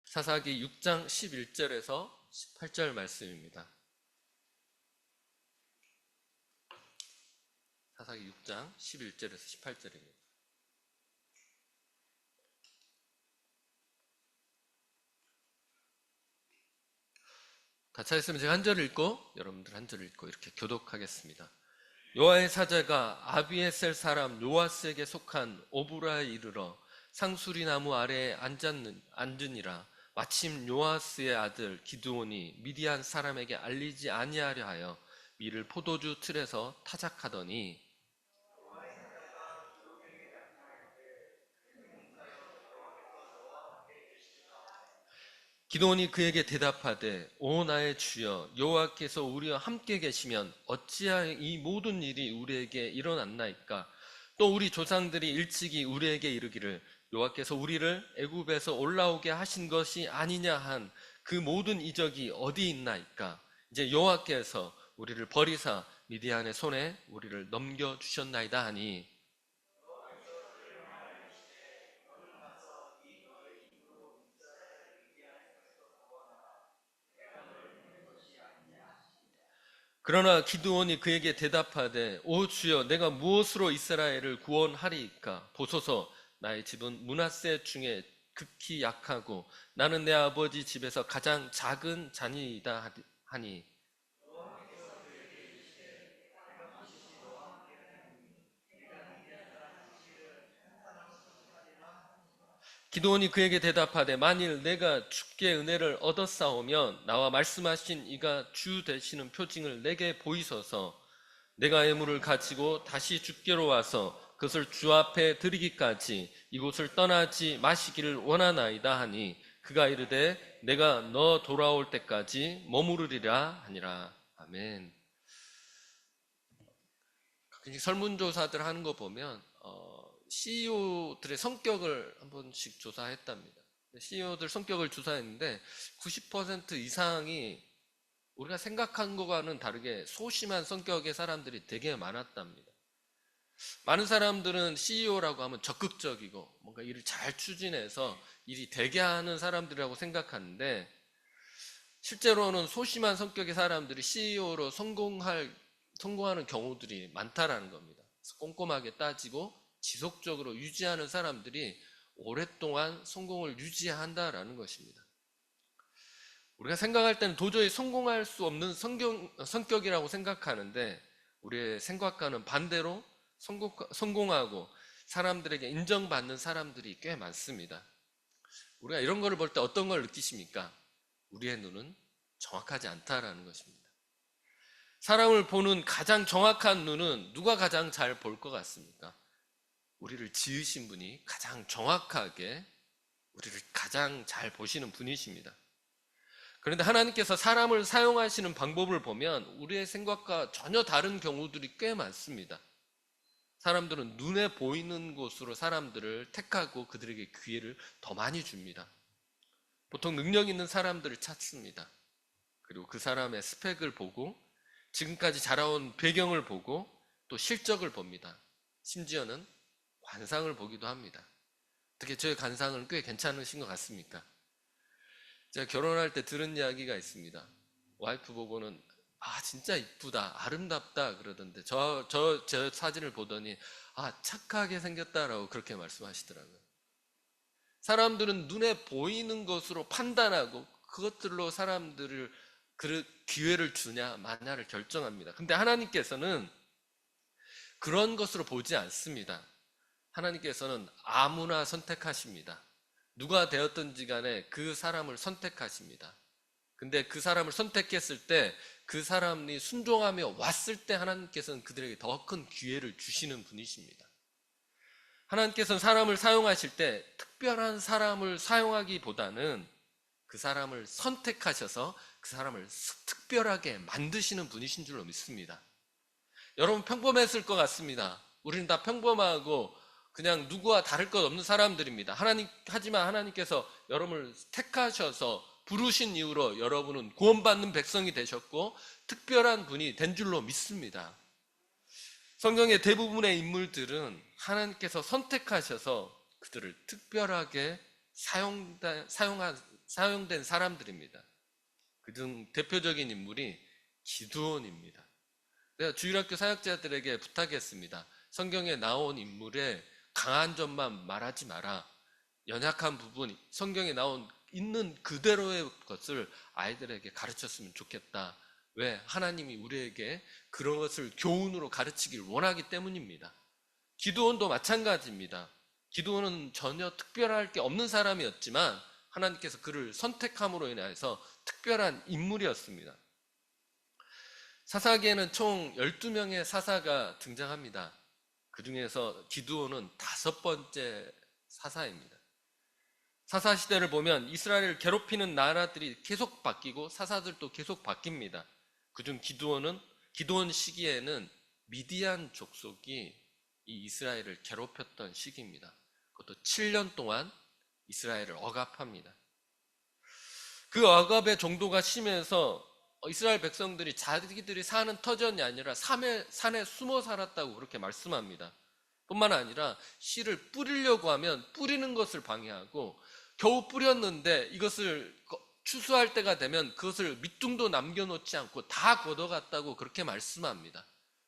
사사기 6장 11절에서 18절 말씀입니다. 사사기 6장 11절에서 18절입니다. 같이 하겠으면 제가 한 절을 읽고 여러분들 한 절을 읽고 이렇게 교독하겠습니다. 여호와의 사자가 아비에셀 사람 요아스에게 속한 오브라에 이르러 상수리 나무 아래에 앉으니라. 마침 요아스의 아들 기드온이 미디안 사람에게 알리지 아니하려 하여 밀을 포도주 틀에서 타작하더니 기드온이 그에게 대답하되 오 나의 주여 여호와께서 우리와 함께 계시면 어찌하여 이 모든 일이 우리에게 일어났나이까. 또 우리 조상들이 일찍이 우리에게 이르기를 여호와께서 우리를 애굽에서 올라오게 하신 것이 아니냐 한 그 모든 이적이 어디 있나이까. 이제 여호와께서 우리를 버리사 미디안의 손에 우리를 넘겨주셨나이다 하니 그러나 기드온이 그에게 대답하되 오 주여 내가 무엇으로 이스라엘을 구원하리이까. 보소서 나의 집은 므낫세 중에 극히 약하고 나는 내 아버지 집에서 가장 작은 자니이다 하니 기드온이 그에게 대답하되 만일 내가 주께 은혜를 얻었사오면 나와 말씀하신 이가 주 되시는 표징을 내게 보이소서. 내가 예물을 가지고 다시 주께로 와서 그것을 주 앞에 드리기까지 이곳을 떠나지 마시기를 원하나이다 하니 그가 이르되 내가 너 돌아올 때까지 머무르리라 하니라. 아멘. 설문조사들 하는 거 보면 CEO들의 성격을 한 번씩 조사했답니다. CEO들 성격을 조사했는데 90% 이상이 우리가 생각한 것과는 다르게 소심한 성격의 사람들이 되게 많았답니다. 많은 사람들은 CEO라고 하면 적극적이고 뭔가 일을 잘 추진해서 일이 되게 하는 사람들이라고 생각하는데 실제로는 소심한 성격의 사람들이 CEO로 성공하는 경우들이 많다라는 겁니다. 꼼꼼하게 따지고 지속적으로 유지하는 사람들이 오랫동안 성공을 유지한다라는 것입니다. 우리가 생각할 때는 도저히 성공할 수 없는 성격이라고 생각하는데 우리의 생각과는 반대로 성공하고 사람들에게 인정받는 사람들이 꽤 많습니다. 우리가 이런 거를 볼 때 어떤 걸 느끼십니까? 우리의 눈은 정확하지 않다라는 것입니다. 사람을 보는 가장 정확한 눈은 누가 가장 잘 볼 것 같습니까? 우리를 지으신 분이 가장 정확하게 우리를 가장 잘 보시는 분이십니다. 그런데 하나님께서 사람을 사용하시는 방법을 보면 우리의 생각과 전혀 다른 경우들이 꽤 많습니다. 사람들은 눈에 보이는 곳으로 사람들을 택하고 그들에게 기회를 더 많이 줍니다. 보통 능력 있는 사람들을 찾습니다. 그리고 그 사람의 스펙을 보고 지금까지 자라온 배경을 보고 또 실적을 봅니다. 심지어는 관상을 보기도 합니다. 어떻게 저의 관상은 꽤 괜찮으신 것 같습니까? 제가 결혼할 때 들은 이야기가 있습니다. 와이프 보고는 진짜 이쁘다 아름답다 그러던데 저 사진을 보더니 착하게 생겼다라고 그렇게 말씀하시더라고요. 사람들은 눈에 보이는 것으로 판단하고 그것들로 사람들을 그 기회를 주냐 마냐를 결정합니다. 근데 하나님께서는 그런 것으로 보지 않습니다. 하나님께서는 아무나 선택하십니다. 누가 되었든지 간에 그 사람을 선택하십니다. 근데 그 사람을 선택했을 때 그 사람이 순종하며 왔을 때 하나님께서는 그들에게 더 큰 기회를 주시는 분이십니다. 하나님께서는 사람을 사용하실 때 특별한 사람을 사용하기보다는 그 사람을 선택하셔서 그 사람을 특별하게 만드시는 분이신 줄로 믿습니다. 여러분 평범했을 것 같습니다. 우리는 다 평범하고 그냥 누구와 다를 것 없는 사람들입니다. 하지만 하나님께서 여러분을 택하셔서 부르신 이후로 여러분은 구원받는 백성이 되셨고 특별한 분이 된 줄로 믿습니다. 성경의 대부분의 인물들은 하나님께서 선택하셔서 그들을 특별하게 사용된 사람들입니다. 그중 대표적인 인물이 기드온입니다. 내가 주일학교 사역자들에게 부탁했습니다. 성경에 나온 인물의 강한 점만 말하지 마라. 연약한 부분, 성경에 나온 있는 그대로의 것을 아이들에게 가르쳤으면 좋겠다. 왜? 하나님이 우리에게 그런 것을 교훈으로 가르치길 원하기 때문입니다. 기드온도 마찬가지입니다. 기드온은 전혀 특별할 게 없는 사람이었지만 하나님께서 그를 선택함으로 인해서 특별한 인물이었습니다. 사사기에는 총 12명의 사사가 등장합니다. 그 중에서 기드온은 5번째 사사입니다. 사사 시대를 보면 이스라엘을 괴롭히는 나라들이 계속 바뀌고 사사들도 계속 바뀝니다. 그중 기드온 시기에는 미디안 족속이 이 이스라엘을 괴롭혔던 시기입니다. 그것도 7년 동안 이스라엘을 억압합니다. 그 억압의 정도가 심해서 이스라엘 백성들이 자기들이 사는 터전이 아니라 산에 숨어 살았다고 그렇게 말씀합니다. 뿐만 아니라 씨를 뿌리려고 하면 뿌리는 것을 방해하고 겨우 뿌렸는데 이것을 추수할 때가 되면 그것을 밑둥도 남겨놓지 않고 다 걷어갔다고 그렇게 말씀합니다.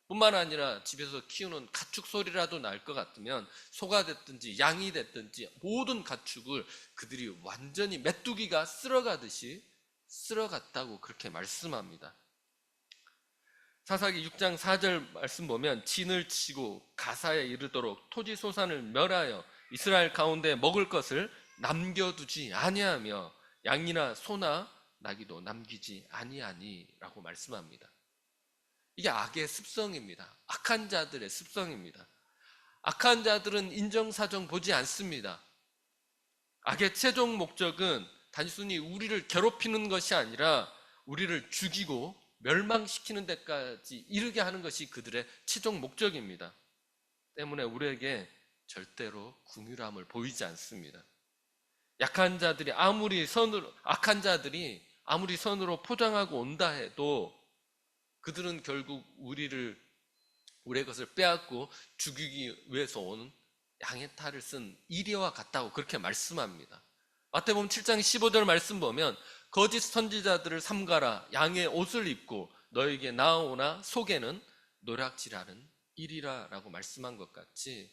뿐만 아니라 집에서 키우는 가축 소리라도 날 것 같으면 소가 됐든지 양이 됐든지 모든 가축을 그들이 완전히 메뚜기가 쓸어가듯이 쓸어갔다고 그렇게 말씀합니다. 사사기 6장 4절 말씀 보면 진을 치고 가사에 이르도록 토지 소산을 멸하여 이스라엘 가운데 먹을 것을 남겨두지 아니하며 양이나 소나 나귀도 남기지 아니하니라고 말씀합니다. 이게 악의 습성입니다. 악한 자들의 습성입니다. 악한 자들은 인정사정 보지 않습니다. 악의 최종 목적은 단순히 우리를 괴롭히는 것이 아니라 우리를 죽이고 멸망시키는 데까지 이르게 하는 것이 그들의 최종 목적입니다. 때문에 우리에게 절대로 긍휼함을 보이지 않습니다. 악한 자들이 아무리 선으로 포장하고 온다 해도 그들은 결국 우리의 것을 빼앗고 죽이기 위해서 온 양의 탈을 쓴 이리와 같다고 그렇게 말씀합니다. 마태복음 7장 15절 말씀 보면 거짓 선지자들을 삼가라. 양의 옷을 입고 너에게 나아오나 속에는 노략질하는 이리라 라고 말씀한 것 같이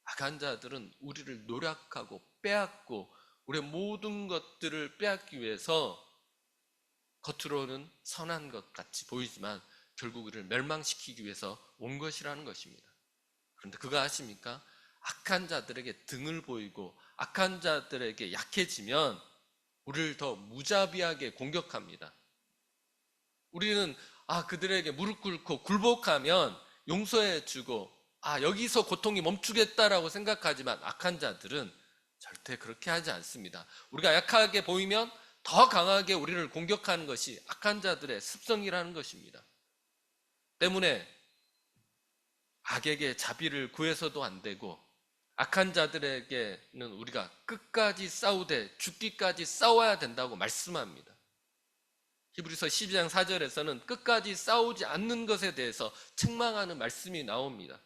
악한 자들은 우리를 노략하고 빼앗고 우리의 모든 것들을 빼앗기 위해서 겉으로는 선한 것 같이 보이지만 결국 우리를 멸망시키기 위해서 온 것이라는 것입니다. 그런데 그거 아십니까? 악한 자들에게 등을 보이고 악한 자들에게 약해지면 우리를 더 무자비하게 공격합니다. 우리는 그들에게 무릎 꿇고 굴복하면 용서해주고 여기서 고통이 멈추겠다라고 생각하지만 악한 자들은 절대 그렇게 하지 않습니다. 우리가 약하게 보이면 더 강하게 우리를 공격하는 것이 악한 자들의 습성이라는 것입니다. 때문에 악에게 자비를 구해서도 안 되고 악한 자들에게는 우리가 끝까지 싸우되 죽기까지 싸워야 된다고 말씀합니다. 히브리서 12장 4절에서는 끝까지 싸우지 않는 것에 대해서 책망하는 말씀이 나옵니다.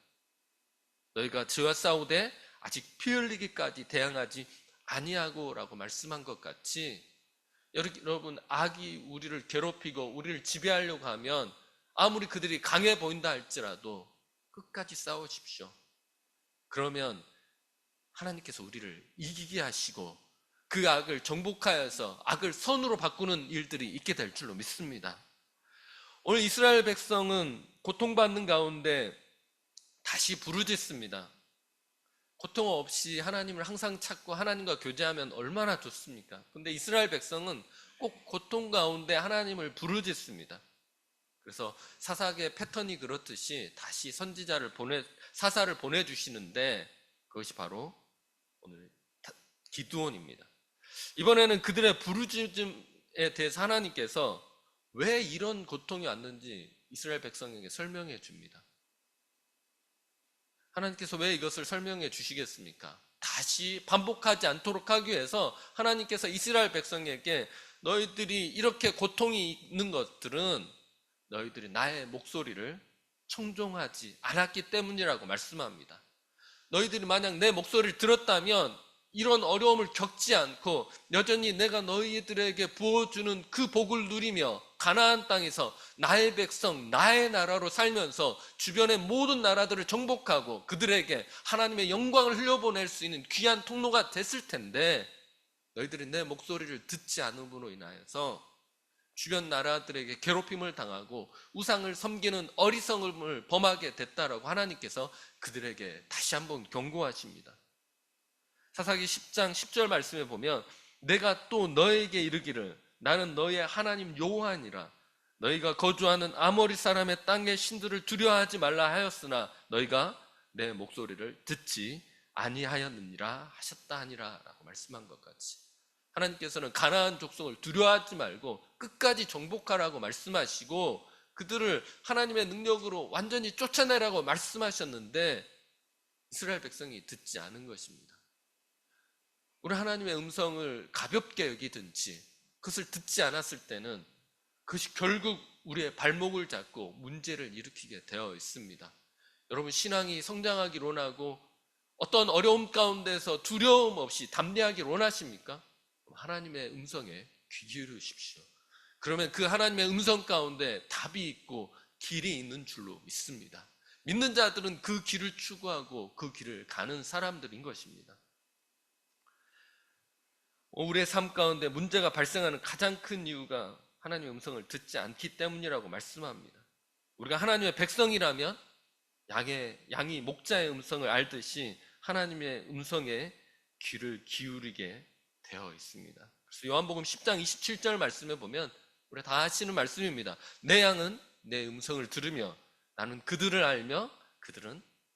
너희가 저와 싸우되 아직 피 흘리기까지 대항하지 아니하고 라고 말씀한 것 같이 여러분, 악이 우리를 괴롭히고 우리를 지배하려고 하면 아무리 그들이 강해 보인다 할지라도 끝까지 싸우십시오. 그러면 하나님께서 우리를 이기게 하시고 그 악을 정복하여서 악을 선으로 바꾸는 일들이 있게 될 줄로 믿습니다. 오늘 이스라엘 백성은 고통받는 가운데 다시 부르짖습니다. 고통 없이 하나님을 항상 찾고 하나님과 교제하면 얼마나 좋습니까? 근데 이스라엘 백성은 꼭 고통 가운데 하나님을 부르짖습니다. 그래서 사사기의 패턴이 그렇듯이 다시 사사를 보내주시는데 그것이 바로 오늘 기드온입니다. 이번에는 그들의 부르짖음에 대해서 하나님께서 왜 이런 고통이 왔는지 이스라엘 백성에게 설명해 줍니다. 하나님께서 왜 이것을 설명해 주시겠습니까? 다시 반복하지 않도록 하기 위해서 하나님께서 이스라엘 백성에게 너희들이 이렇게 고통이 있는 것들은 너희들이 나의 목소리를 청종하지 않았기 때문이라고 말씀합니다. 너희들이 만약 내 목소리를 들었다면 이런 어려움을 겪지 않고 여전히 내가 너희들에게 부어주는 그 복을 누리며 가나안 땅에서 나의 백성, 나의 나라로 살면서 주변의 모든 나라들을 정복하고 그들에게 하나님의 영광을 흘려보낼 수 있는 귀한 통로가 됐을 텐데, 너희들이 내 목소리를 듣지 않음으로 인하여서 주변 나라들에게 괴롭힘을 당하고 우상을 섬기는 어리석음을 범하게 됐다라고 하나님께서 그들에게 다시 한번 경고하십니다. 사사기 10장 10절 말씀에 보면 내가 또 너에게 이르기를 나는 너의 하나님 여호와니라. 너희가 거주하는 아모리 사람의 땅의 신들을 두려워하지 말라 하였으나 너희가 내 목소리를 듣지 아니하였느니라 하셨다 하니라 라고 말씀한 것 같이, 하나님께서는 가나안 족속을 두려워하지 말고 끝까지 정복하라고 말씀하시고 그들을 하나님의 능력으로 완전히 쫓아내라고 말씀하셨는데 이스라엘 백성이 듣지 않은 것입니다. 우리 하나님의 음성을 가볍게 여기든지 그것을 듣지 않았을 때는 그것이 결국 우리의 발목을 잡고 문제를 일으키게 되어 있습니다. 여러분, 신앙이 성장하기를 원하고 어떤 어려움 가운데서 두려움 없이 담대하기를 원하십니까? 하나님의 음성에 귀 기울이십시오. 그러면 그 하나님의 음성 가운데 답이 있고 길이 있는 줄로 믿습니다. 믿는 자들은 그 길을 추구하고 그 길을 가는 사람들인 것입니다. 우리의 삶 가운데 문제가 발생하는 가장 큰 이유가 하나님의 음성을 듣지 않기 때문이라고 말씀합니다. 우리가 하나님의 백성이라면 양이 목자의 음성을 알듯이 하나님의 음성에 귀를 기울이게 되어 있습니다. 그래서 요한복음 10장 27절 말씀에 보면 우리 다 아시는 말씀입니다. 내 양은 내 음성을 들으며 나는 그들을 알며 그들은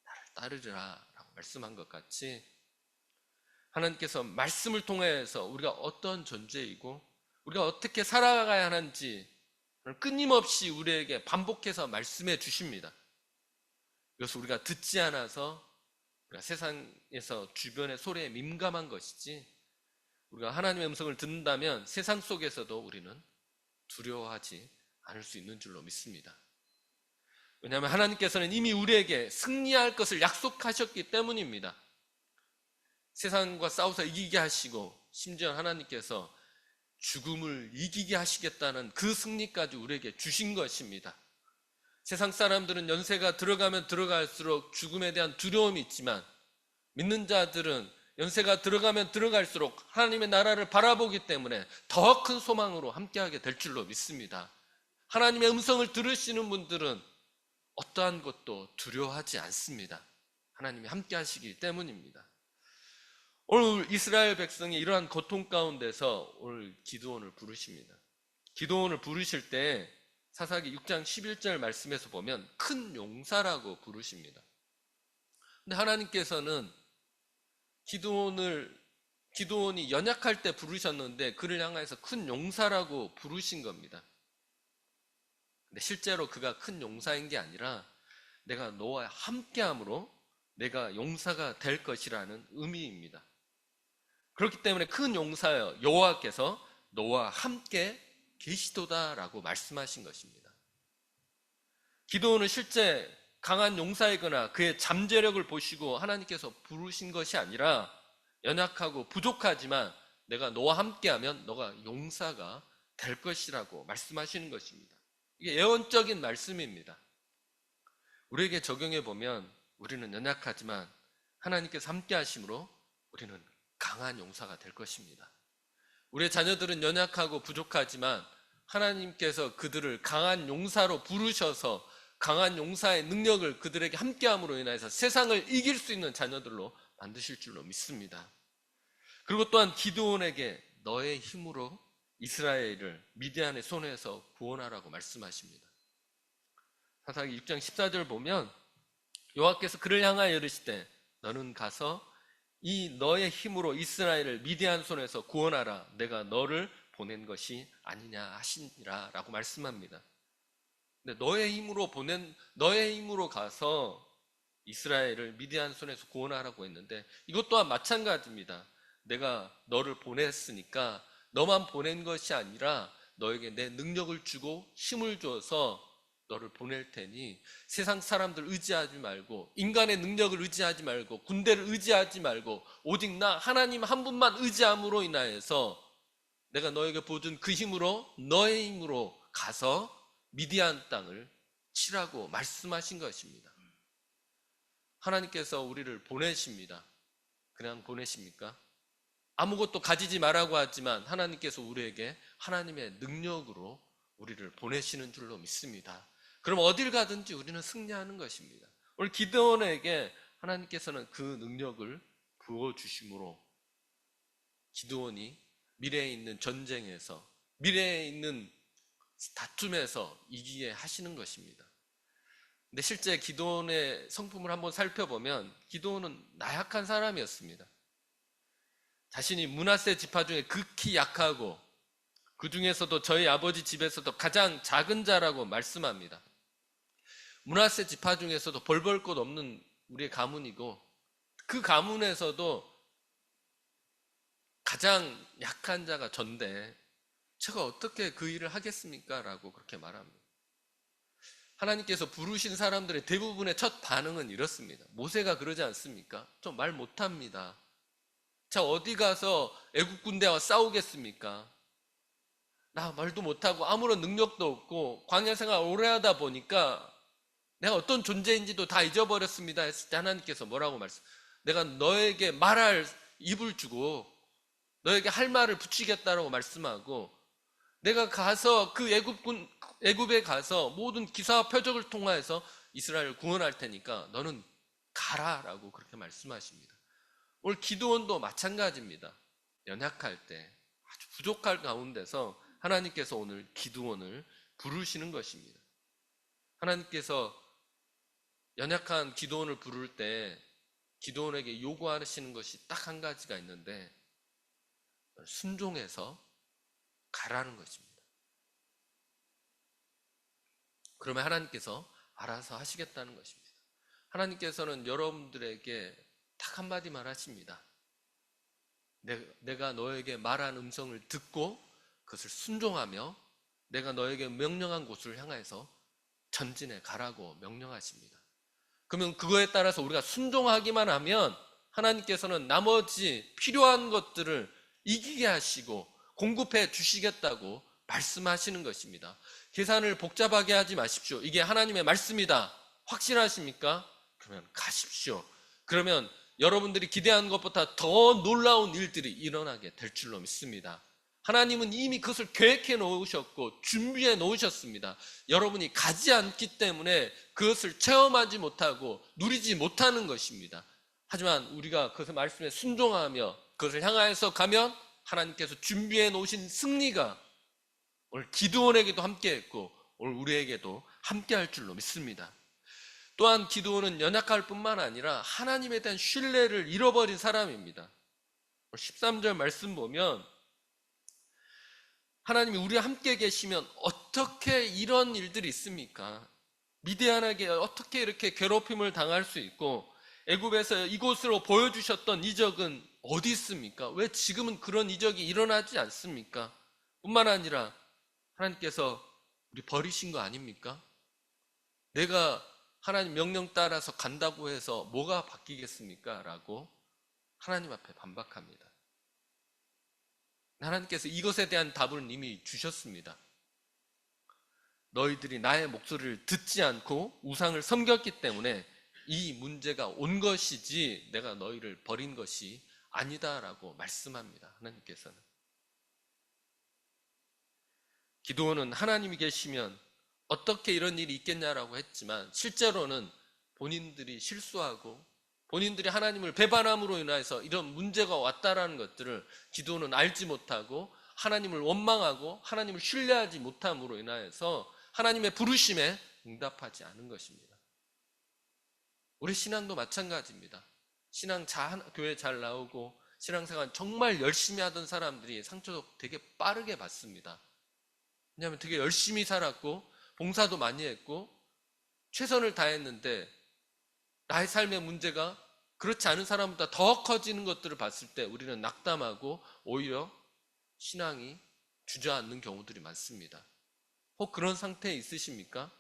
나를 따르리라 라고 말씀한 것 같이, 하나님께서 말씀을 통해서 우리가 어떤 존재이고 우리가 어떻게 살아가야 하는지 끊임없이 우리에게 반복해서 말씀해 주십니다. 그래서 우리가 듣지 않아서 우리가 세상에서 주변의 소리에 민감한 것이지, 우리가 하나님의 음성을 듣는다면 세상 속에서도 우리는 두려워하지 않을 수 있는 줄로 믿습니다. 왜냐하면 하나님께서는 이미 우리에게 승리할 것을 약속하셨기 때문입니다. 세상과 싸워서 이기게 하시고 심지어 하나님께서 죽음을 이기게 하시겠다는 그 승리까지 우리에게 주신 것입니다. 세상 사람들은 연세가 들어가면 들어갈수록 죽음에 대한 두려움이 있지만 믿는 자들은 연세가 들어가면 들어갈수록 하나님의 나라를 바라보기 때문에 더 큰 소망으로 함께하게 될 줄로 믿습니다. 하나님의 음성을 들으시는 분들은 어떠한 것도 두려워하지 않습니다. 하나님이 함께하시기 때문입니다. 오늘 이스라엘 백성이 이러한 고통 가운데서 오늘 기드온을 부르십니다. 기드온을 부르실 때 사사기 6장 11절 말씀에서 보면 큰 용사라고 부르십니다. 근데 하나님께서는 기드온이 연약할 때 부르셨는데 그를 향해서 큰 용사라고 부르신 겁니다. 근데 실제로 그가 큰 용사인 게 아니라 내가 너와 함께함으로 내가 용사가 될 것이라는 의미입니다. 그렇기 때문에 큰 용사여 여호와께서 너와 함께 계시도다라고 말씀하신 것입니다. 기드온은 실제 강한 용사이거나 그의 잠재력을 보시고 하나님께서 부르신 것이 아니라 연약하고 부족하지만 내가 너와 함께하면 너가 용사가 될 것이라고 말씀하시는 것입니다. 이게 예언적인 말씀입니다. 우리에게 적용해 보면 우리는 연약하지만 하나님께서 함께하심으로 우리는 강한 용사가 될 것입니다. 우리의 자녀들은 연약하고 부족하지만 하나님께서 그들을 강한 용사로 부르셔서 강한 용사의 능력을 그들에게 함께함으로 인해서 세상을 이길 수 있는 자녀들로 만드실 줄로 믿습니다. 그리고 또한 기드온에게 너의 힘으로 이스라엘을 미디안의 손에서 구원하라고 말씀하십니다. 사사기 6장 14절 보면 여호와께서 그를 향하여 이르시되 너는 가서 이 너의 힘으로 이스라엘을 미디안 손에서 구원하라. 내가 너를 보낸 것이 아니냐 하시니라 라고 말씀합니다. 근데 너의 힘으로 가서 이스라엘을 미디안 손에서 구원하라고 했는데 이것 또한 마찬가지입니다. 내가 너를 보냈으니까 너만 보낸 것이 아니라 너에게 내 능력을 주고 힘을 줘서 너를 보낼 테니 세상 사람들 의지하지 말고 인간의 능력을 의지하지 말고 군대를 의지하지 말고 오직 나 하나님 한 분만 의지함으로 인하여서 내가 너에게 보여준 그 힘으로 너의 힘으로 가서 미디안 땅을 치라고 말씀하신 것입니다. 하나님께서 우리를 보내십니다. 그냥 보내십니까? 아무것도 가지지 말라고 하지만 하나님께서 우리에게 하나님의 능력으로 우리를 보내시는 줄로 믿습니다. 그럼 어딜 가든지 우리는 승리하는 것입니다. 오늘 기드온에게 하나님께서는 그 능력을 부어주심으로 기드온이 미래에 있는 전쟁에서 미래에 있는 다툼에서 이기게 하시는 것입니다. 근데 실제 기드온의 성품을 한번 살펴보면 기드온은 나약한 사람이었습니다. 자신이 므낫세 지파 중에 극히 약하고 그 중에서도 저희 아버지 집에서도 가장 작은 자라고 말씀합니다. 므낫세 지파 중에서도 벌벌 것 없는 우리의 가문이고 그 가문에서도 가장 약한 자가 전데 제가 어떻게 그 일을 하겠습니까? 라고 그렇게 말합니다. 하나님께서 부르신 사람들의 대부분의 첫 반응은 이렇습니다. 모세가 그러지 않습니까? 좀 말 못합니다. 자, 어디 가서 애국 군대와 싸우겠습니까? 나 말도 못하고 아무런 능력도 없고 광야 생활 오래 하다 보니까 내가 어떤 존재인지도 다 잊어버렸습니다 했을 때 하나님께서 뭐라고 말씀? 내가 너에게 말할 입을 주고 너에게 할 말을 붙이겠다라고 말씀하고 내가 가서 그 애굽에 가서 모든 기사와 표적을 통하여서 이스라엘을 구원할 테니까 너는 가라라고 그렇게 말씀하십니다. 오늘 기드온도 마찬가지입니다. 연약할 때 아주 부족할 가운데서 하나님께서 오늘 기드온을 부르시는 것입니다. 하나님께서 연약한 기드온을 부를 때 기드온에게 요구하시는 것이 딱 한 가지가 있는데 순종해서 가라는 것입니다. 그러면 하나님께서 알아서 하시겠다는 것입니다. 하나님께서는 여러분들에게 딱 한마디 말하십니다. 내가 너에게 말한 음성을 듣고 그것을 순종하며 내가 너에게 명령한 곳을 향해서 전진해 가라고 명령하십니다. 그러면 그거에 따라서 우리가 순종하기만 하면 하나님께서는 나머지 필요한 것들을 이기게 하시고 공급해 주시겠다고 말씀하시는 것입니다. 계산을 복잡하게 하지 마십시오. 이게 하나님의 말씀이다. 확신하십니까? 그러면 가십시오. 그러면 여러분들이 기대하는 것보다 더 놀라운 일들이 일어나게 될 줄로 믿습니다. 하나님은 이미 그것을 계획해 놓으셨고 준비해 놓으셨습니다. 여러분이 가지 않기 때문에 그것을 체험하지 못하고 누리지 못하는 것입니다. 하지만 우리가 그것의 말씀에 순종하며 그것을 향하여서 가면 하나님께서 준비해 놓으신 승리가 오늘 기드온에게도 함께했고 오늘 우리에게도 함께할 줄로 믿습니다. 또한 기드온은 연약할 뿐만 아니라 하나님에 대한 신뢰를 잃어버린 사람입니다. 13절 말씀 보면 하나님이 우리와 함께 계시면 어떻게 이런 일들이 있습니까? 미디안에게 어떻게 이렇게 괴롭힘을 당할 수 있고 애굽에서 이곳으로 보여주셨던 이적은 어디 있습니까? 왜 지금은 그런 이적이 일어나지 않습니까? 뿐만 아니라 하나님께서 우리 버리신 거 아닙니까? 내가 하나님 명령 따라서 간다고 해서 뭐가 바뀌겠습니까? 라고 하나님 앞에 반박합니다. 하나님께서 이것에 대한 답을 이미 주셨습니다. 너희들이 나의 목소리를 듣지 않고 우상을 섬겼기 때문에 이 문제가 온 것이지 내가 너희를 버린 것이 아니다라고 말씀합니다. 하나님께서는. 기드온은 하나님이 계시면 어떻게 이런 일이 있겠냐라고 했지만 실제로는 본인들이 실수하고 본인들이 하나님을 배반함으로 인해서 이런 문제가 왔다라는 것들을 기드온은 알지 못하고 하나님을 원망하고 하나님을 신뢰하지 못함으로 인하여서 하나님의 부르심에 응답하지 않은 것입니다. 우리 신앙도 마찬가지입니다. 교회 잘 나오고 신앙생활 정말 열심히 하던 사람들이 상처도 되게 빠르게 받습니다. 왜냐하면 되게 열심히 살았고 봉사도 많이 했고 최선을 다했는데 나의 삶의 문제가 그렇지 않은 사람보다 더 커지는 것들을 봤을 때 우리는 낙담하고 오히려 신앙이 주저앉는 경우들이 많습니다. 혹 그런 상태에 있으십니까?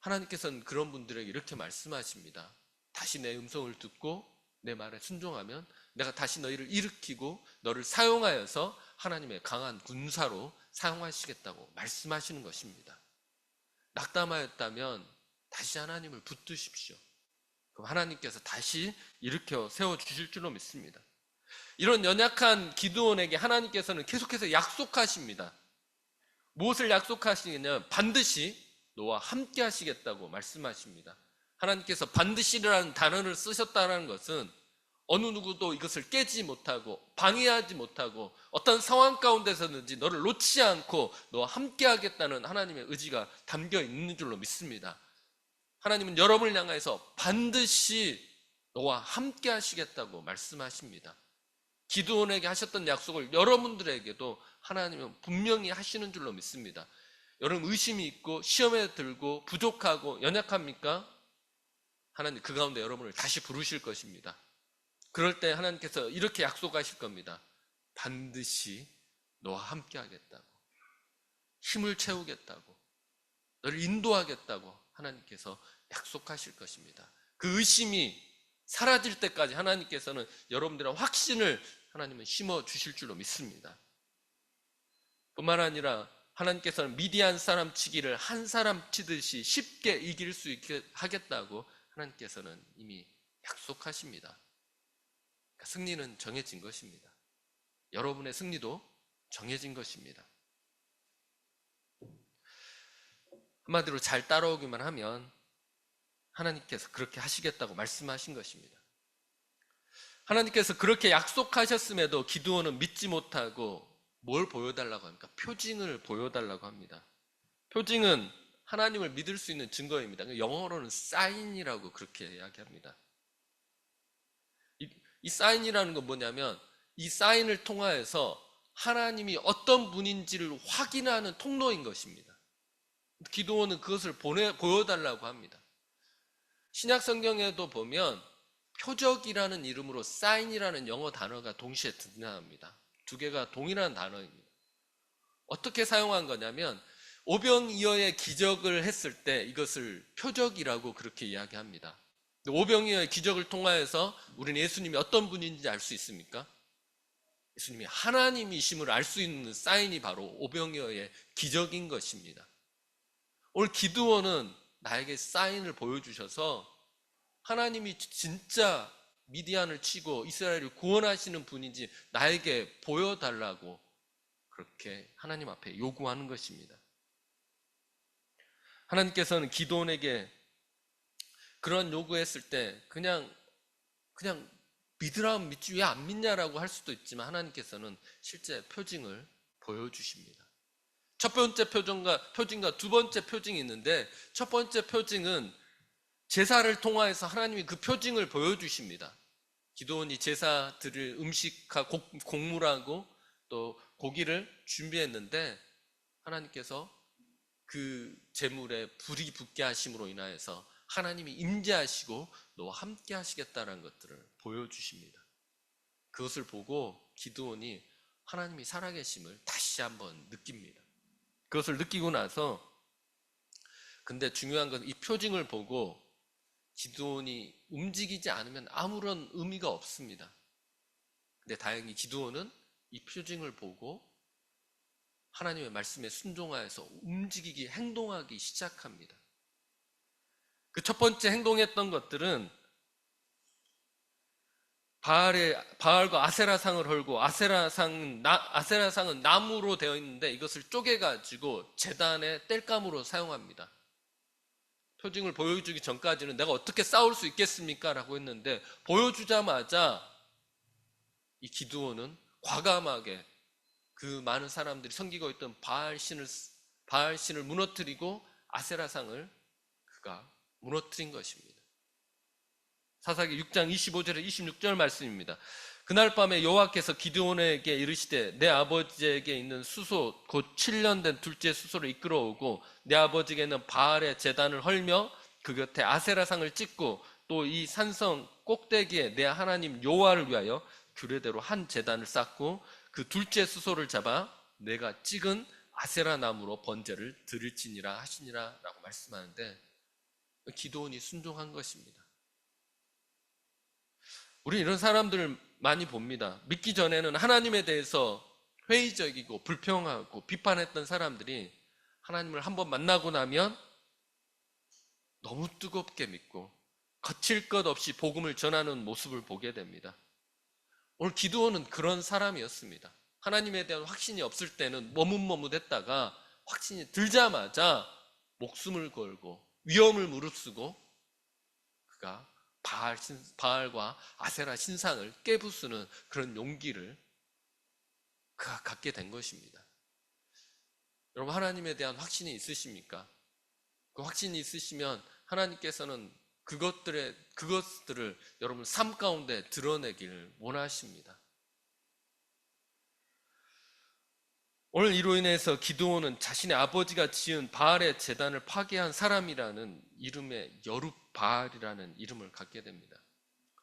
하나님께서는 그런 분들에게 이렇게 말씀하십니다. 다시 내 음성을 듣고 내 말에 순종하면 내가 다시 너희를 일으키고 너를 사용하여서 하나님의 강한 군사로 사용하시겠다고 말씀하시는 것입니다. 낙담하였다면 다시 하나님을 붙드십시오. 그럼 하나님께서 다시 일으켜 세워주실 줄로 믿습니다. 이런 연약한 기드온에게 하나님께서는 계속해서 약속하십니다. 무엇을 약속하시느냐? 반드시 너와 함께 하시겠다고 말씀하십니다. 하나님께서 반드시라는 단어를 쓰셨다는 것은 어느 누구도 이것을 깨지 못하고 방해하지 못하고 어떤 상황 가운데서든지 너를 놓지 않고 너와 함께 하겠다는 하나님의 의지가 담겨 있는 줄로 믿습니다. 하나님은 여러분을 향해서 반드시 너와 함께 하시겠다고 말씀하십니다. 기드온에게 하셨던 약속을 여러분들에게도 하나님은 분명히 하시는 줄로 믿습니다. 여러분 의심이 있고 시험에 들고 부족하고 연약합니까? 하나님 그 가운데 여러분을 다시 부르실 것입니다. 그럴 때 하나님께서 이렇게 약속하실 겁니다. 반드시 너와 함께 하겠다고, 힘을 채우겠다고, 너를 인도하겠다고 하나님께서 약속하실 것입니다. 그 의심이 사라질 때까지 하나님께서는 여러분들의 확신을 하나님은 심어주실 줄로 믿습니다. 뿐만 아니라 하나님께서는 미디안 사람 치기를 한 사람 치듯이 쉽게 이길 수 있게 하겠다고 하나님께서는 이미 약속하십니다. 그러니까 승리는 정해진 것입니다. 여러분의 승리도 정해진 것입니다. 한마디로 잘 따라오기만 하면 하나님께서 그렇게 하시겠다고 말씀하신 것입니다. 하나님께서 그렇게 약속하셨음에도 기드온은 믿지 못하고 뭘 보여달라고 합니까? 표징을 보여달라고 합니다. 표징은 하나님을 믿을 수 있는 증거입니다. 영어로는 사인이라고 그렇게 이야기합니다. 이 사인이라는 건 뭐냐면 이 사인을 통하여서 하나님이 어떤 분인지를 확인하는 통로인 것입니다. 기드온은 그것을 보여달라고 합니다. 신약 성경에도 보면 표적이라는 이름으로 사인이라는 영어 단어가 동시에 등장합니다. 두 개가 동일한 단어입니다. 어떻게 사용한 거냐면 오병이어의 기적을 했을 때 이것을 표적이라고 그렇게 이야기합니다. 오병이어의 기적을 통하여서 우리는 예수님이 어떤 분인지 알 수 있습니까? 예수님이 하나님이심을 알 수 있는 사인이 바로 오병이어의 기적인 것입니다. 오늘 기드온은 나에게 사인을 보여주셔서 하나님이 진짜 미디안을 치고 이스라엘을 구원하시는 분인지 나에게 보여달라고 그렇게 하나님 앞에 요구하는 것입니다. 하나님께서는 기드온에게 그런 요구했을 때 그냥 믿으라면 믿지 왜 안 믿냐라고 할 수도 있지만 하나님께서는 실제 표징을 보여주십니다. 첫 번째 표징과 두 번째 표징이 있는데 첫 번째 표징은 제사를 통하여서 하나님이 그 표징을 보여주십니다. 기드온이 제사 드릴 음식하고 곡물하고 또 고기를 준비했는데 하나님께서 그 제물에 불이 붙게 하심으로 인하여서 하나님이 임재하시고 너와 함께 하시겠다는 것들을 보여주십니다. 그것을 보고 기드온이 하나님이 살아계심을 다시 한번 느낍니다. 그것을 느끼고 나서 근데 중요한 건 이 표징을 보고 기드온이 움직이지 않으면 아무런 의미가 없습니다. 근데 다행히 기드온은 이 표징을 보고 하나님의 말씀에 순종하여서 움직이기, 행동하기 시작합니다. 그 첫 번째 행동했던 것들은 바알과 아세라상을 헐고 아세라상은 나무로 되어 있는데 이것을 쪼개가지고 제단의 땔감으로 사용합니다. 표징을 보여주기 전까지는 내가 어떻게 싸울 수 있겠습니까? 라고 했는데 보여주자마자 이 기드온은 과감하게 그 많은 사람들이 섬기고 있던 바알신을 무너뜨리고 아세라상을 그가 무너뜨린 것입니다. 사사기 6장 25절에 26절 말씀입니다. 그날 밤에 여호와께서 기드온에게 이르시되 내 아버지에게 있는 수소 곧 7년 된 둘째 수소를 이끌어오고 내 아버지에게 있는 바알의 제단을 헐며 그 곁에 아세라상을 찍고 또 이 산성 꼭대기에 내 하나님 여호와를 위하여 규례대로 한 제단을 쌓고 그 둘째 수소를 잡아 내가 찍은 아세라 나무로 번제를 드릴지니라 하시니라 라고 말씀하는데 기드온이 순종한 것입니다. 우리 이런 사람들을 많이 봅니다. 믿기 전에는 하나님에 대해서 회의적이고 불평하고 비판했던 사람들이 하나님을 한번 만나고 나면 너무 뜨겁게 믿고 거칠 것 없이 복음을 전하는 모습을 보게 됩니다. 오늘 기드온은 그런 사람이었습니다. 하나님에 대한 확신이 없을 때는 머뭇머뭇했다가 확신이 들자마자 목숨을 걸고 위험을 무릅쓰고 그가 바알과 아세라 신상을 깨부수는 그런 용기를 그가 갖게 된 것입니다. 여러분, 하나님에 대한 확신이 있으십니까? 그 확신이 있으시면 하나님께서는 그것들을 여러분 삶 가운데 드러내기를 원하십니다. 오늘 이로 인해서 기드온은 자신의 아버지가 지은 바알의 제단을 파괴한 사람이라는 이름의 여룻바알이라는 이름을 갖게 됩니다.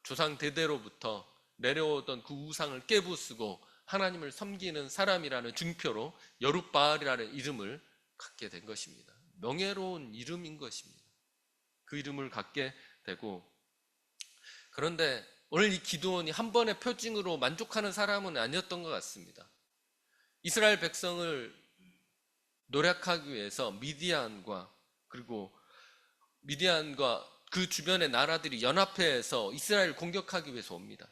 조상 대대로부터 내려오던 그 우상을 깨부수고 하나님을 섬기는 사람이라는 증표로 여룻바알이라는 이름을 갖게 된 것입니다. 명예로운 이름인 것입니다. 그 이름을 갖게 되고, 그런데 오늘 이 기드온이 한 번의 표징으로 만족하는 사람은 아니었던 것 같습니다. 이스라엘 백성을 노력하기 위해서 미디안과 그 주변의 나라들이 연합해서 이스라엘을 공격하기 위해서 옵니다.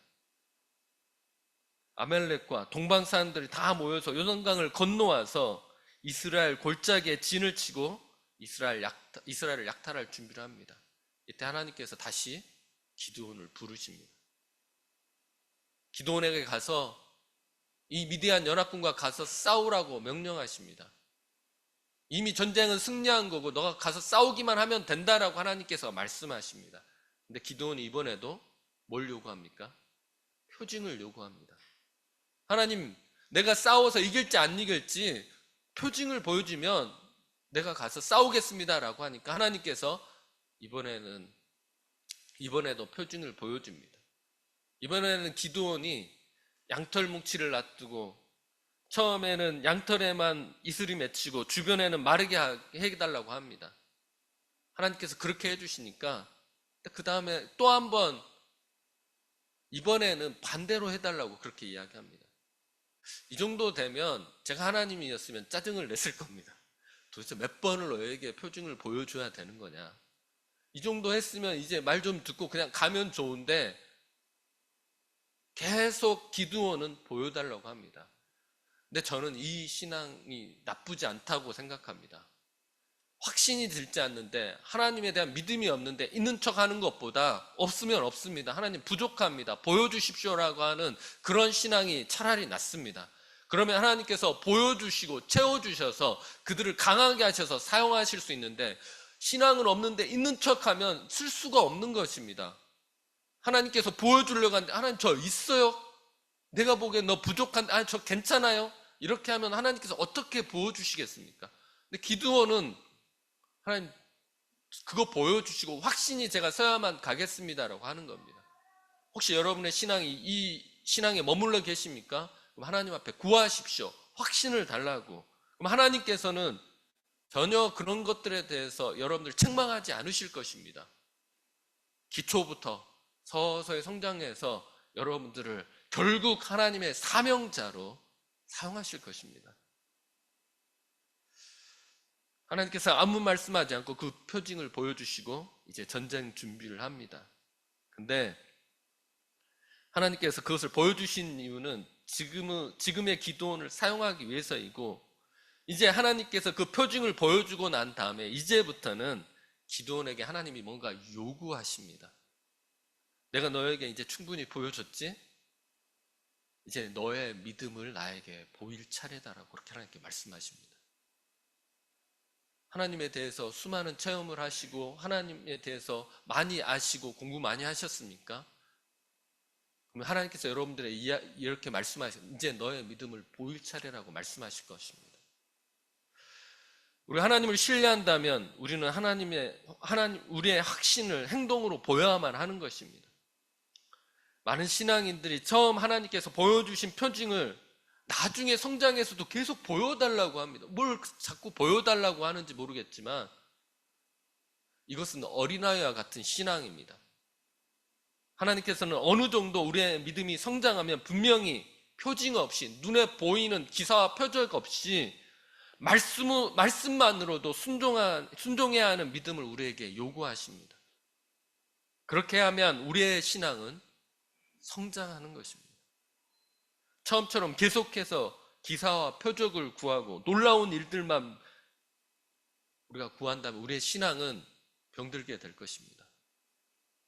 아멜렉과 동방 사람들이 다 모여서 요단강을 건너와서 이스라엘 골짜기에 진을 치고 이스라엘을 약탈할 준비를 합니다. 이때 하나님께서 다시 기드온을 부르십니다. 기드온에게 가서 이 미디안 연합군과 가서 싸우라고 명령하십니다. 이미 전쟁은 승리한 거고 너가 가서 싸우기만 하면 된다라고 하나님께서 말씀하십니다. 근데 기드온이 이번에도 뭘 요구합니까? 표징을 요구합니다. 하나님, 내가 싸워서 이길지 안 이길지 표징을 보여주면 내가 가서 싸우겠습니다라고 하니까 하나님께서 이번에도 표징을 보여줍니다. 이번에는 기드온이 양털 뭉치를 놔두고 처음에는 양털에만 이슬이 맺히고 주변에는 마르게 해달라고 합니다. 하나님께서 그렇게 해주시니까 그 다음에 또 한 번 이번에는 반대로 해달라고 그렇게 이야기합니다. 이 정도 되면 제가 하나님이었으면 짜증을 냈을 겁니다. 도대체 몇 번을 너에게 표징을 보여줘야 되는 거냐. 이 정도 했으면 이제 말 좀 듣고 그냥 가면 좋은데 계속 기드온은 보여달라고 합니다. 근데 저는 이 신앙이 나쁘지 않다고 생각합니다. 확신이 들지 않는데 하나님에 대한 믿음이 없는데 있는 척 하는 것보다 없으면 없습니다. 하나님 부족합니다. 보여주십시오라고 하는 그런 신앙이 차라리 낫습니다. 그러면 하나님께서 보여주시고 채워주셔서 그들을 강하게 하셔서 사용하실 수 있는데 신앙은 없는데 있는 척하면 쓸 수가 없는 것입니다. 하나님께서 보여주려고 하는데 하나님 저 있어요? 내가 보기엔 너 부족한데 아니 저 괜찮아요? 이렇게 하면 하나님께서 어떻게 보여주시겠습니까? 근데 기드온은 하나님 그거 보여주시고 확신이 제가 서야만 가겠습니다라고 하는 겁니다. 혹시 여러분의 신앙이 이 신앙에 머물러 계십니까? 그럼 하나님 앞에 구하십시오. 확신을 달라고. 그럼 하나님께서는 전혀 그런 것들에 대해서 여러분들 책망하지 않으실 것입니다. 기초부터 서서히 성장해서 여러분들을 결국 하나님의 사명자로 사용하실 것입니다. 하나님께서 아무 말씀하지 않고 그 표징을 보여주시고 이제 전쟁 준비를 합니다. 근데 하나님께서 그것을 보여주신 이유는 지금의 기드온을 사용하기 위해서이고 이제 하나님께서 그 표징을 보여주고 난 다음에 이제부터는 기드온에게 하나님이 뭔가 요구하십니다. 내가 너에게 이제 충분히 보여줬지? 이제 너의 믿음을 나에게 보일 차례다라고 그렇게 하나님께 말씀하십니다. 하나님에 대해서 수많은 체험을 하시고 하나님에 대해서 많이 아시고 공부 많이 하셨습니까? 그러면 하나님께서 여러분들의 이렇게 말씀하시고 이제 너의 믿음을 보일 차례라고 말씀하실 것입니다. 우리 하나님을 신뢰한다면 우리는 우리의 확신을 행동으로 보여야만 하는 것입니다. 많은 신앙인들이 처음 하나님께서 보여주신 표징을 나중에 성장해서도 계속 보여달라고 합니다. 뭘 자꾸 보여달라고 하는지 모르겠지만 이것은 어린아이와 같은 신앙입니다. 하나님께서는 어느 정도 우리의 믿음이 성장하면 분명히 표징 없이, 눈에 보이는 기사와 표적 없이 말씀만으로도 순종해야 하는 믿음을 우리에게 요구하십니다. 그렇게 하면 우리의 신앙은 성장하는 것입니다. 처음처럼 계속해서 기사와 표적을 구하고 놀라운 일들만 우리가 구한다면 우리의 신앙은 병들게 될 것입니다.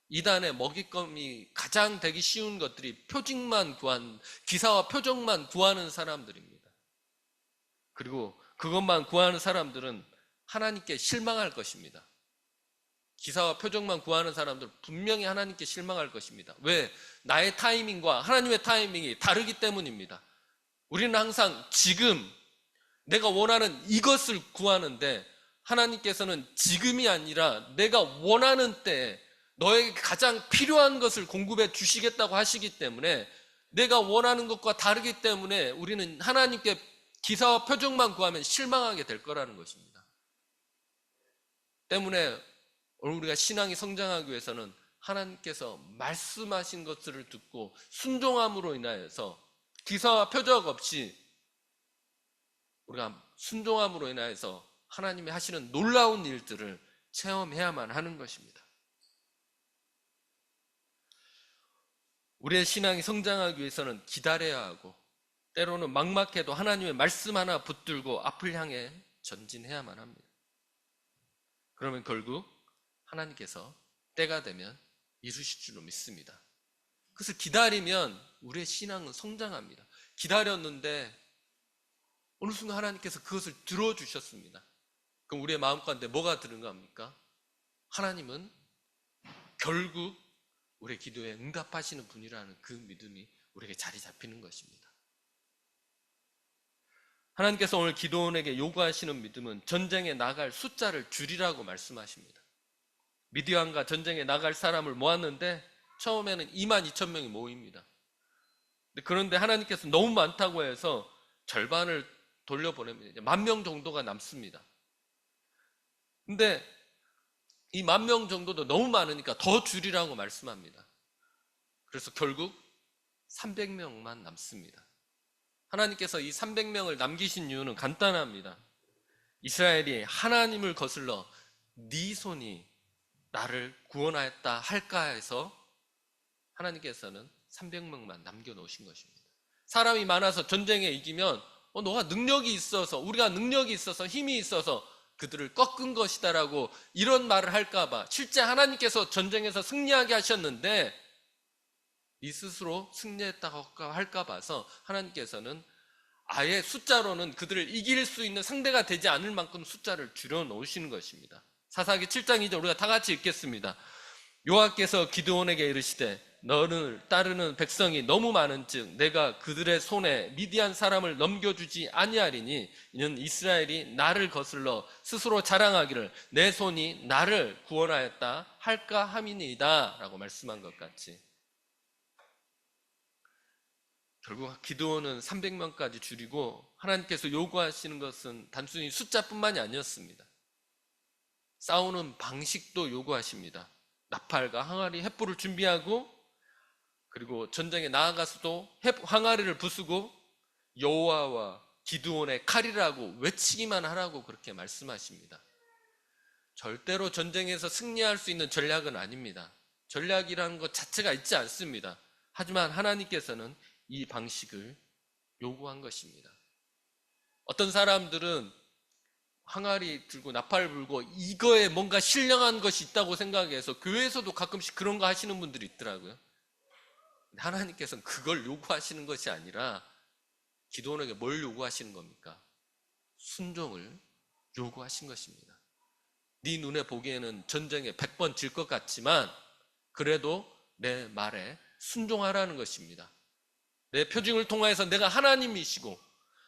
이단의 먹잇감이 가장 되기 쉬운 것들이 기사와 표적만 구하는 사람들입니다. 그리고 그것만 구하는 사람들은 하나님께 실망할 것입니다. 기사와 표적만 구하는 사람들은 분명히 하나님께 실망할 것입니다. 왜? 나의 타이밍과 하나님의 타이밍이 다르기 때문입니다. 우리는 항상 지금 내가 원하는 이것을 구하는데 하나님께서는 지금이 아니라 내가 원하는 때에 너에게 가장 필요한 것을 공급해 주시겠다고 하시기 때문에 내가 원하는 것과 다르기 때문에 우리는 하나님께 기사와 표적만 구하면 실망하게 될 거라는 것입니다. 때문에 오늘 우리가 신앙이 성장하기 위해서는 하나님께서 말씀하신 것들을 듣고 순종함으로 인하여서 기사와 표적 없이 우리가 순종함으로 인하여서 하나님이 하시는 놀라운 일들을 체험해야만 하는 것입니다. 우리의 신앙이 성장하기 위해서는 기다려야 하고 때로는 막막해도 하나님의 말씀 하나 붙들고 앞을 향해 전진해야만 합니다. 그러면 결국 하나님께서 때가 되면 이루실 줄로 믿습니다. 그래서 기다리면 우리의 신앙은 성장합니다. 기다렸는데 어느 순간 하나님께서 그것을 들어주셨습니다. 그럼 우리의 마음 가운데 뭐가 드는가 합니까? 하나님은 결국 우리의 기도에 응답하시는 분이라는 그 믿음이 우리에게 자리 잡히는 것입니다. 하나님께서 오늘 기도원에게 요구하시는 믿음은 전쟁에 나갈 숫자를 줄이라고 말씀하십니다. 미디안과 전쟁에 나갈 사람을 모았는데 처음에는 22,000명이 모입니다. 그런데 하나님께서 너무 많다고 해서 절반을 돌려보냅니다. 10,000명 정도가 남습니다. 근데 이 10,000명 정도도 너무 많으니까 더 줄이라고 말씀합니다. 그래서 결국 300명만 남습니다. 하나님께서 이 300명을 남기신 이유는 간단합니다. 이스라엘이 하나님을 거슬러 네 손이 나를 구원하였다 할까 해서 하나님께서는 300명만 남겨놓으신 것입니다. 사람이 많아서 전쟁에 이기면 너가 능력이 있어서, 우리가 능력이 있어서, 힘이 있어서 그들을 꺾은 것이다라고 이런 말을 할까봐, 실제 하나님께서 전쟁에서 승리하게 하셨는데 네 스스로 승리했다고 할까 봐서 하나님께서는 아예 숫자로는 그들을 이길 수 있는 상대가 되지 않을 만큼 숫자를 줄여놓으시는 것입니다. 사사기 7장 2절 우리가 다 같이 읽겠습니다. 여호와께서 기드온에게 이르시되 너를 따르는 백성이 너무 많은즉 내가 그들의 손에 미디안 사람을 넘겨주지 아니하리니 이는 이스라엘이 나를 거슬러 스스로 자랑하기를 내 손이 나를 구원하였다 할까 함이니이다 라고 말씀한 것 같이 결국 기드온은 300명까지 줄이고 하나님께서 요구하시는 것은 단순히 숫자뿐만이 아니었습니다. 싸우는 방식도 요구하십니다. 나팔과 항아리, 횃불을 준비하고 그리고 전쟁에 나아가서도 항아리를 부수고 여호와와 기드온의 칼이라고 외치기만 하라고 그렇게 말씀하십니다. 절대로 전쟁에서 승리할 수 있는 전략은 아닙니다. 전략이라는 것 자체가 있지 않습니다. 하지만 하나님께서는 이 방식을 요구한 것입니다. 어떤 사람들은 항아리 들고 나팔 불고 이거에 뭔가 신령한 것이 있다고 생각해서 교회에서도 가끔씩 그런 거 하시는 분들이 있더라고요. 하나님께서는 그걸 요구하시는 것이 아니라 기도원에게 뭘 요구하시는 겁니까? 순종을 요구하신 것입니다. 네 눈에 보기에는 전쟁에 100번 질 것 같지만 그래도 내 말에 순종하라는 것입니다. 내 표징을 통하여서 내가 하나님이시고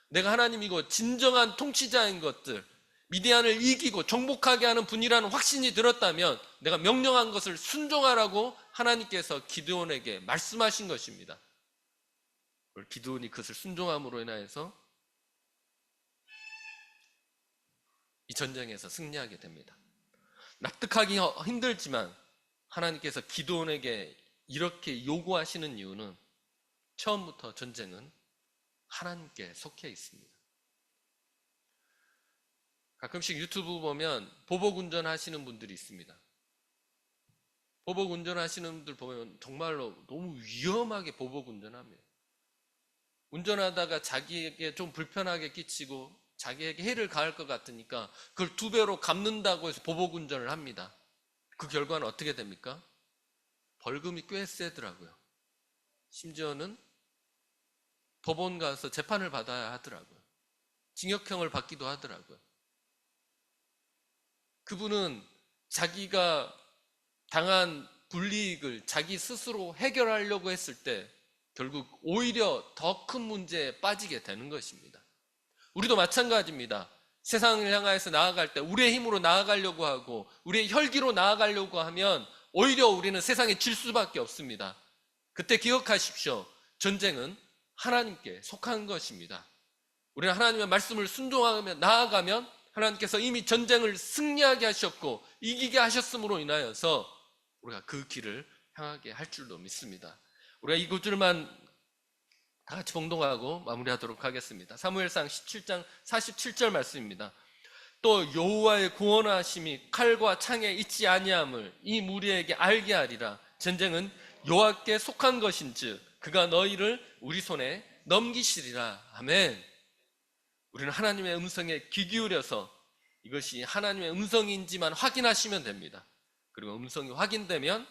내가 하나님이고 진정한 통치자인 것들, 미디안을 이기고 정복하게 하는 분이라는 확신이 들었다면 내가 명령한 것을 순종하라고 하나님께서 기드온에게 말씀하신 것입니다. 기드온이 그것을 순종함으로 인하여서 이 전쟁에서 승리하게 됩니다. 납득하기 힘들지만 하나님께서 기드온에게 이렇게 요구하시는 이유는 처음부터 전쟁은 하나님께 속해 있습니다. 가끔씩 유튜브 보면 보복 운전하시는 분들이 있습니다. 보복 운전하시는 분들 보면 정말로 너무 위험하게 보복 운전합니다. 운전하다가 자기에게 좀 불편하게 끼치고 자기에게 해를 가할 것 같으니까 그걸 2배로 갚는다고 해서 보복 운전을 합니다. 그 결과는 어떻게 됩니까? 벌금이 꽤 세더라고요. 심지어는 법원 가서 재판을 받아야 하더라고요. 징역형을 받기도 하더라고요. 그분은 자기가 당한 불이익을 자기 스스로 해결하려고 했을 때 결국 오히려 더 큰 문제에 빠지게 되는 것입니다. 우리도 마찬가지입니다. 세상을 향해서 나아갈 때 우리의 힘으로 나아가려고 하고 우리의 혈기로 나아가려고 하면 오히려 우리는 세상에 질 수밖에 없습니다. 그때 기억하십시오. 전쟁은 하나님께 속한 것입니다. 우리는 하나님의 말씀을 순종하며 나아가면 하나님께서 이미 전쟁을 승리하게 하셨고 이기게 하셨음으로 인하여서 우리가 그 길을 향하게 할 줄로 믿습니다. 우리가 이 구절만 다 같이 봉독하고 마무리하도록 하겠습니다. 사무엘상 17장 47절 말씀입니다. 또 여호와의 구원하심이 칼과 창에 있지 아니함을 이 무리에게 알게 하리라. 전쟁은 여호와께 속한 것인즉 그가 너희를 우리 손에 넘기시리라. 아멘. 우리는 하나님의 음성에 귀 기울여서 이것이 하나님의 음성인지만 확인하시면 됩니다. 그리고 음성이 확인되면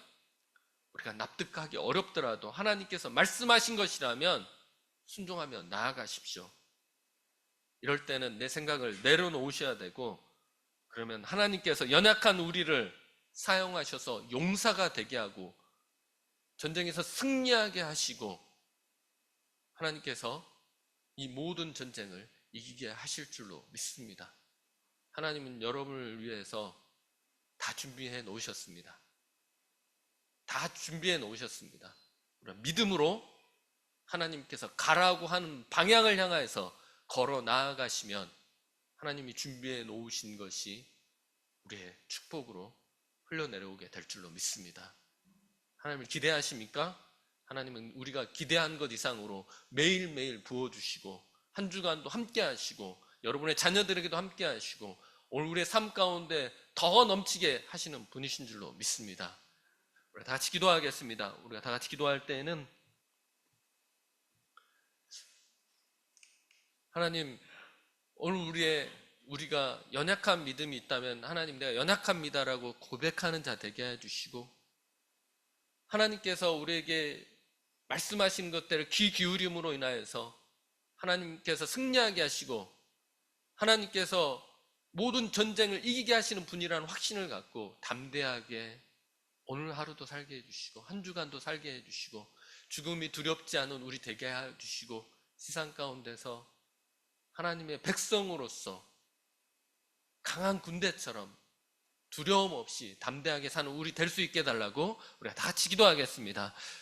우리가 납득하기 어렵더라도 하나님께서 말씀하신 것이라면 순종하며 나아가십시오. 이럴 때는 내 생각을 내려놓으셔야 되고 그러면 하나님께서 연약한 우리를 사용하셔서 용사가 되게 하고 전쟁에서 승리하게 하시고 하나님께서 이 모든 전쟁을 이기게 하실 줄로 믿습니다. 하나님은 여러분을 위해서 다 준비해 놓으셨습니다. 다 준비해 놓으셨습니다. 믿음으로 하나님께서 가라고 하는 방향을 향해서 걸어 나아가시면 하나님이 준비해 놓으신 것이 우리의 축복으로 흘러내려오게 될 줄로 믿습니다. 하나님을 기대하십니까? 하나님은 우리가 기대한 것 이상으로 매일매일 부어주시고 한 주간도 함께 하시고 여러분의 자녀들에게도 함께 하시고 오늘 우리의 삶 가운데 더 넘치게 하시는 분이신 줄로 믿습니다. 우리가 다 같이 기도하겠습니다. 우리가 다 같이 기도할 때에는 하나님, 오늘 우리가 연약한 믿음이 있다면 하나님 내가 연약합니다라고 고백하는 자 되게 해주시고 하나님께서 우리에게 말씀하신 것들을 귀 기울임으로 인하여서 하나님께서 승리하게 하시고 하나님께서 모든 전쟁을 이기게 하시는 분이라는 확신을 갖고 담대하게 오늘 하루도 살게 해주시고 한 주간도 살게 해주시고 죽음이 두렵지 않은 우리 되게 해주시고 세상 가운데서 하나님의 백성으로서 강한 군대처럼 두려움 없이 담대하게 사는 우리 될 수 있게 해달라고 우리가 다 같이 기도하겠습니다.